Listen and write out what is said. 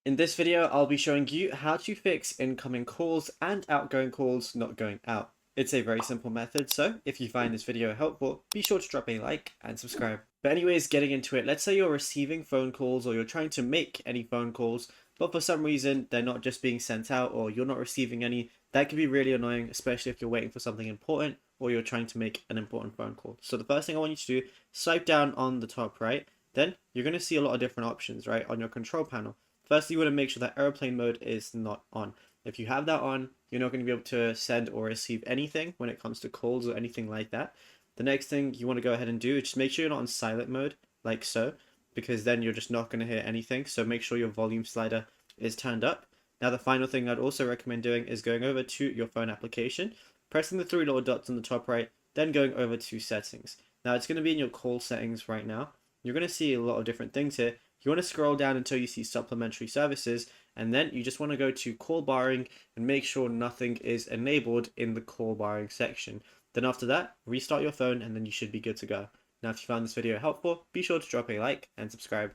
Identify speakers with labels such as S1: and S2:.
S1: In this video, I'll be showing you how to fix incoming calls and outgoing calls not going out. It's a very simple method, so if you find this video helpful, be sure to drop a like and subscribe. But anyways, getting into it, let's say you're receiving phone calls or you're trying to make any phone calls, but for some reason they're not just being sent out or you're not receiving any. That can be really annoying, especially if you're waiting for something important or you're trying to make an important phone call. So the first thing I want you to do, swipe down on the top right, then you're going to see a lot of different options, right, on your control panel. Firstly, you want to make sure that airplane mode is not on. If you have that on, you're not going to be able to send or receive anything when it comes to calls or anything like that. The next thing you want to go ahead and do is just make sure you're not on silent mode, like so, because then you're just not going to hear anything. So make sure your volume slider is turned up. Now, the final thing I'd also recommend doing is going over to your phone application, pressing the three little dots on the top right, then going over to settings. Now, it's going to be in your call settings right now. You're going to see a lot of different things here. You want to scroll down until you see supplementary services, and then you just want to go to call barring and make sure nothing is enabled in the call barring section. Then after that, restart your phone and then you should be good to go. Now, if you found this video helpful, be sure to drop a like and subscribe.